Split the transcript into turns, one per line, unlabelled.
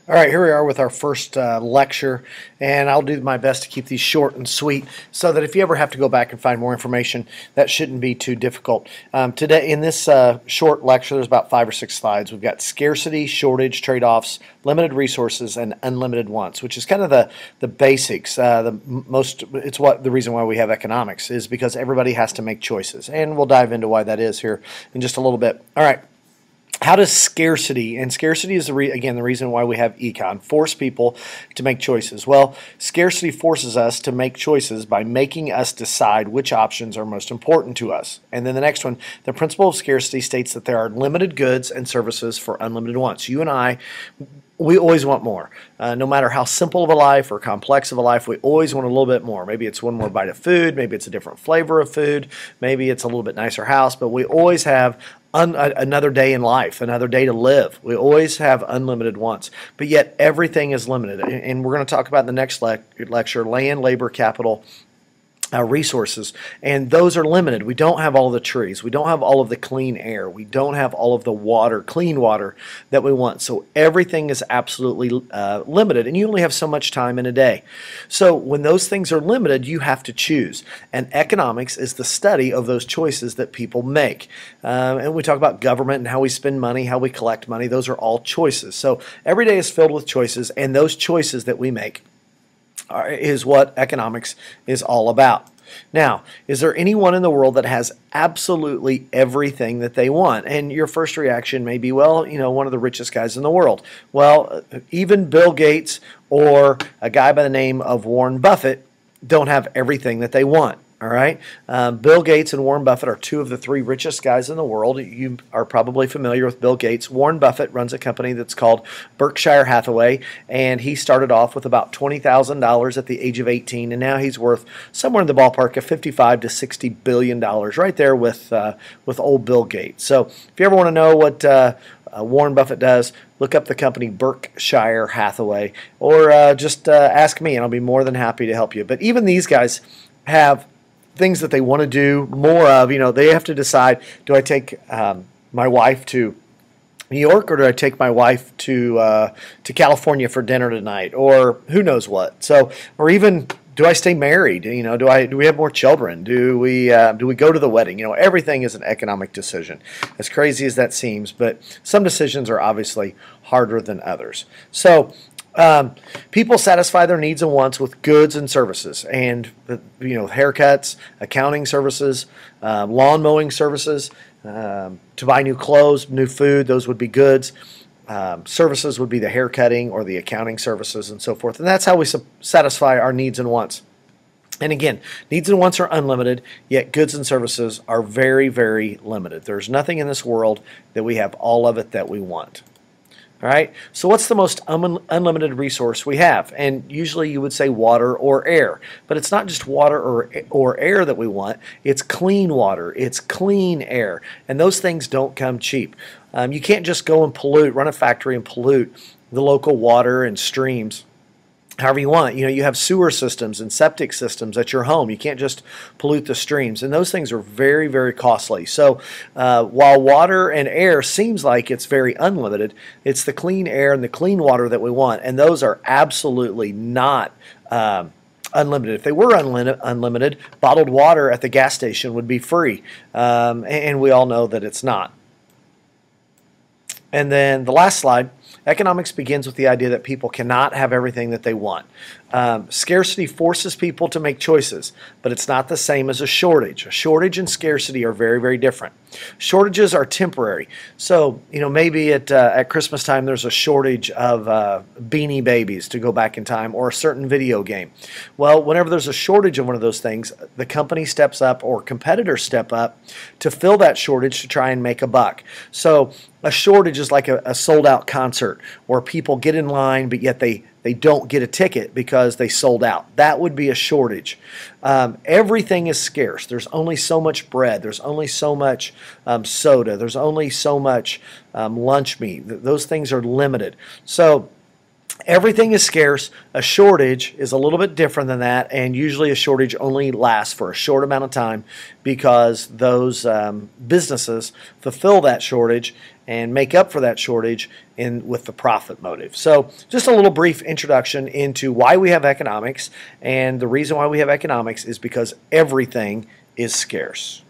All right, here we are with our first lecture, and I'll do my best to keep these short and sweet so that if you ever have to go back and find more information, that shouldn't be too difficult. Today, in this short lecture, there's about 5 or 6 slides. We've got scarcity, shortage, trade-offs, limited resources, and unlimited wants, which is kind of the basics. The reason why we have economics is because everybody has to make choices, and we'll dive into why that is here in just a little bit. All right. How does scarcity, and scarcity is again the reason why we have econ, force people to make choices? Well, scarcity forces us to make choices by making us decide which options are most important to us. And then the next one, the principle of scarcity states that there are limited goods and services for unlimited wants. You and I, we always want more. No matter how simple of a life or complex of a life, we always want a little bit more. Maybe it's one more bite of food, maybe it's a different flavor of food, maybe it's a little bit nicer house, but we always have another day in life, another day to live. We always have unlimited wants, but yet everything is limited. And we're going to talk about in the next lecture, land, labor, capital, resources, and those are limited. We don't have all of the trees. We don't have all of the clean air. We don't have all of the water, clean water that we want. So everything is absolutely limited, and you only have so much time in a day. So when those things are limited, you have to choose. And economics is the study of those choices that people make. And we talk about government and how we spend money, how we collect money. Those are all choices. So every day is filled with choices, and those choices that we make is what economics is all about. Now, is there anyone in the world that has absolutely everything that they want? And your first reaction may be, well, one of the richest guys in the world. Well, even Bill Gates or a guy by the name of Warren Buffett don't have everything that they want. All right. Bill Gates and Warren Buffett are two of the 3 richest guys in the world. You are probably familiar with Bill Gates. Warren Buffett runs a company that's called Berkshire Hathaway, and he started off with about $20,000 at the age of 18, and now he's worth somewhere in the ballpark of $55 to $60 billion, right there with old Bill Gates. So if you ever want to know what Warren Buffett does, look up the company Berkshire Hathaway, or just ask me, and I'll be more than happy to help you. But even these guys have things that they want to do more of. They have to decide, do I take my wife to New York, or do I take my wife to California for dinner tonight, or who knows what? So, or even, do I stay married? Do we have more children? Do we go to the wedding? Everything is an economic decision. As crazy as that seems, but some decisions are obviously harder than others. So people satisfy their needs and wants with goods and services, and haircuts, accounting services, lawn mowing services, to buy new clothes, new food. Those would be goods. Services would be the haircutting or the accounting services and so forth. And that's how we satisfy our needs and wants. And again, needs and wants are unlimited, yet goods and services are very, very limited. There's nothing in this world that we have all of it that we want. All right, so what's the most unlimited resource we have? And usually you would say water or air, but it's not just water or air that we want. It's clean water, it's clean air, and those things don't come cheap. You can't just go and run a factory and pollute the local water and streams however you want. You have sewer systems and septic systems at your home. You can't just pollute the streams, and those things are very, very costly. So while water and air seems like it's very unlimited, it's the clean air and the clean water that we want, and those are absolutely not unlimited. If they were unlimited, bottled water at the gas station would be free, and we all know that it's not. And then the last slide, economics begins with the idea that people cannot have everything that they want. Scarcity forces people to make choices, but it's not the same as a shortage. A shortage and scarcity are very, very different. Shortages are temporary. So, maybe at Christmas time there's a shortage of Beanie Babies, to go back in time, or a certain video game. Well, whenever there's a shortage of one of those things, the company steps up or competitors step up to fill that shortage to try and make a buck. So a shortage is like a sold-out concert where people get in line, but yet they don't get a ticket because they sold out. That would be a shortage. Everything is scarce. There's only so much bread. There's only so much soda. There's only so much lunch meat. Those things are limited. So everything is scarce. A shortage is a little bit different than that, and usually a shortage only lasts for a short amount of time because those businesses fulfill that shortage, and make up for that shortage with the profit motive. So just a little brief introduction into why we have economics, and the reason why we have economics is because everything is scarce.